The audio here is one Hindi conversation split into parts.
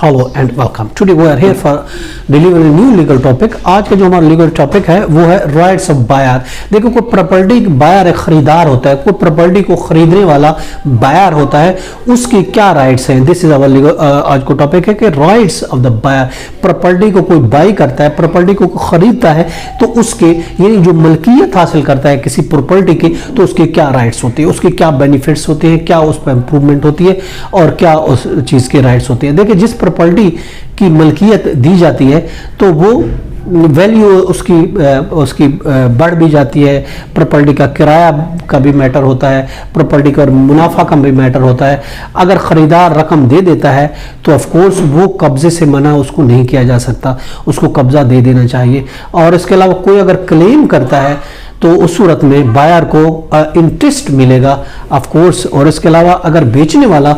Hello and welcome. Today we are here for deliver new legal topic. आज का जो हमारा लीगल टॉपिक है वो है राइट्स ऑफ बायर। देखो, कोई प्रॉपर्टी बायर एक खरीदार होता है, कोई प्रॉपर्टी को खरीदने वाला बायर होता है, उसके क्या राइट्स हैं। दिस इज अवर लीगल आज का टॉपिक है कि rights of the buyer. Property को कोई बाई करता है, प्रॉपर्टी को खरीदता है, तो उसके यानी जो मलकियत हासिल करता है किसी प्रॉपर्टी की, तो उसके क्या राइट्स होते हैं, उसके क्या बेनिफिट्स होते हैं, क्या उस पर इंप्रूवमेंट होती है और क्या उस चीज़ के राइट्स होते हैं। देखिए, जिस प्रॉपर्टी की मलकियत दी जाती है तो वो वैल्यू उसकी बढ़ भी जाती है। प्रॉपर्टी का किराया का भी मैटर होता है, प्रॉपर्टी का मुनाफा का भी मैटर होता है। अगर ख़रीदार रकम दे देता है तो ऑफ कोर्स वो कब्जे से मना उसको नहीं किया जा सकता, उसको कब्जा दे देना चाहिए। और इसके अलावा कोई अगर क्लेम करता है तो उस सूरत में बायर को इंटरेस्ट मिलेगा ऑफ कोर्स। और इसके अलावा अगर बेचने वाला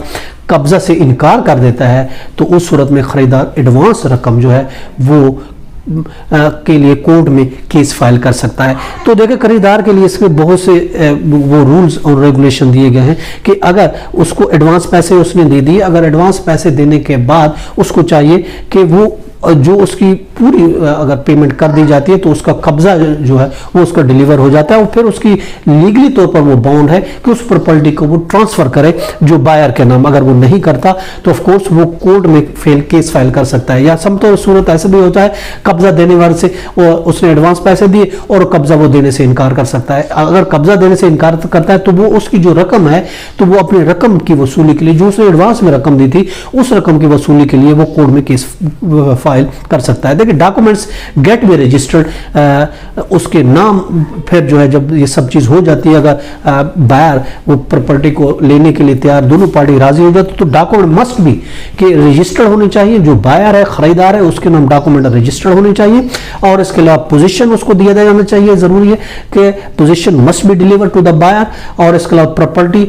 कब्जा से इनकार कर देता है तो उस सूरत में खरीदार एडवांस रकम जो है वो के लिए कोर्ट में केस फाइल कर सकता है। तो देखिए, खरीदार के लिए इसमें बहुत से वो रूल्स और रेगुलेशन दिए गए हैं कि अगर उसको एडवांस पैसे उसने दे दिए, अगर एडवांस पैसे देने के बाद उसको चाहिए कि वो जो उसकी पूरी अगर पेमेंट कर दी जाती है तो उसका कब्जा जो है वो उसका डिलीवर हो जाता है और फिर उसकी लीगली तौर पर वो बाउंड है कि उस प्रॉपर्टी को वो ट्रांसफर करे जो बायर के नाम। अगर वो नहीं करता तो ऑफ कोर्स वो कोर्ट में केस फाइल कर सकता है। या समतौर सूरत ऐसे भी होता है, कब्जा देने वाले से उसने एडवांस पैसे दिए और कब्जा वो देने से इनकार कर सकता है। अगर कब्जा देने से इनकार करता है तो वो उसकी जो रकम है तो वो अपनी रकम की वसूली के लिए, जो उसने एडवांस में रकम दी थी, उस रकम की वसूली के लिए वो कोर्ट में केस फाइल कर सकता है। देखिए, डॉक्यूमेंट्स गेट बी रजिस्टर्ड, उसके नाम फिर जो है जब ये सब चीज हो जाती है, अगर बायर वो प्रॉपर्टी को लेने के लिए तैयार, दोनों पार्टी राजी हो जाती तो डॉक्यूमेंट मस्ट भी कि रजिस्टर्ड होने चाहिए। जो बायर है, खरीदार है, उसके नाम डॉक्यूमेंट रजिस्टर्ड होने चाहिए। और इसके अलावा पोजीशन उसको दिया जाना चाहिए, जरूरी है कि possession must be deliver to the buyer. और इसके अलावा property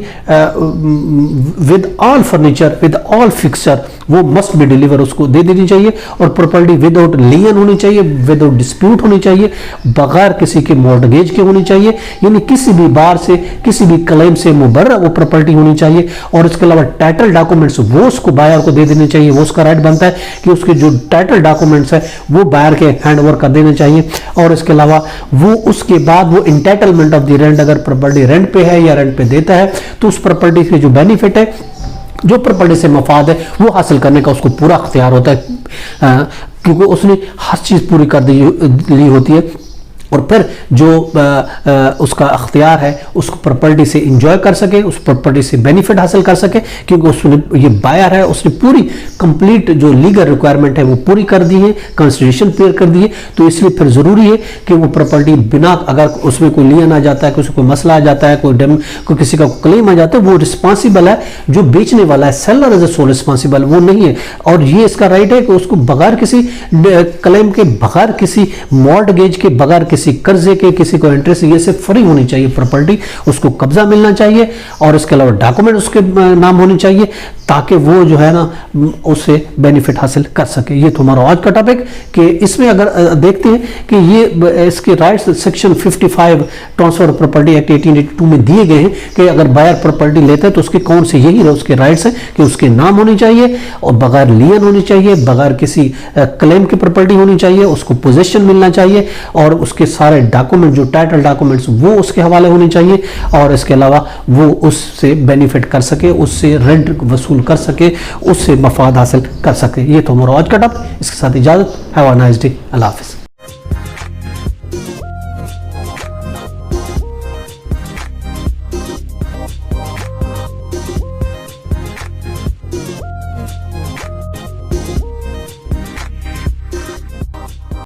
with all furniture, with all fixture, वो मस्ट बी डिलीवर उसको दे देनी चाहिए। और प्रॉपर्टी विदाउट लियन होनी चाहिए, विदाउट डिस्प्यूट होनी चाहिए, बगैर किसी के मॉर्टगेज के होनी चाहिए, यानी किसी भी बार से, किसी भी क्लेम से मुबर्रा वो प्रॉपर्टी होनी चाहिए। और इसके अलावा टाइटल डॉक्यूमेंट्स वो उसको बायर को दे देने चाहिए। वो उसका राइट बनता है कि उसके जो टाइटल डॉक्यूमेंट्स है वो बायर के हैंड ओवर कर देने चाहिए। और इसके अलावा वो उसके बाद वो इंटाइटलमेंट ऑफ द रेंट, अगर प्रॉपर्टी रेंट पे है या रेंट पे देता है तो उस प्रॉपर्टी के जो बेनिफिट है, जो प्रॉपर्टी से मफाद है, वो हासिल करने का उसको पूरा अख्तियार होता है, क्योंकि उसने हर चीज़ पूरी कर ली होती है। और फिर जो उसका अख्तियार है उस प्रॉपर्टी से इंजॉय कर सके, उस प्रॉपर्टी से बेनिफिट हासिल कर सके, क्योंकि उसने ये बायर है, उसने पूरी कंप्लीट जो लीगल रिक्वायरमेंट है वो पूरी कर दी है, कंस्टिट्यूशन क्लियर कर दी है। तो इसलिए फिर ज़रूरी है कि वो प्रॉपर्टी बिना, अगर उसमें कोई लियन आ जाता है, कोई मसला आ जाता है, कोई किसी का क्लेम आ जाता है, वो रिस्पॉन्सिबल है। जो बेचने वाला है, seller as a sole responsible वो नहीं है। और ये इसका राइट है कि उसको बगैर किसी क्लेम के, बगैर किसी मॉर्टगेज के, बगैर किसी कर्जे के, किसी को इंटरेस्ट, ये से फ्री होनी चाहिए प्रॉपर्टी, उसको कब्जा मिलना चाहिए। और इसके अलावा डॉक्यूमेंट उसके नाम होने चाहिए ताकि वो जो है ना उससे बेनिफिट हासिल कर सके। ये तो हमारा आज का टॉपिक कि इसमें अगर देखते हैं कि ये इसके rights section 55 transfer property act 1882 में दिए गए हैं कि अगर बायर प्रॉपर्टी लेता है तो उसके कौन से यही उसके राइट्स हैं कि उसके नाम होने चाहिए और बगैर लियन होनी चाहिए, बगैर किसी क्लेम की प्रॉपर्टी होनी चाहिए, उसको पोजेशन मिलना चाहिए और उसके सारे डॉक्यूमेंट, जो टाइटल डॉक्यूमेंट्स, वो उसके हवाले होने चाहिए। और इसके अलावा वो उससे बेनिफिट कर सके, उससे रेंट वसूल कर सके, उससे मफाद हासिल कर सके। ये तो हमारा आज का टॉपिक। इसके साथ इजाजत। Have a nice day. अल्लाह हाफिज़।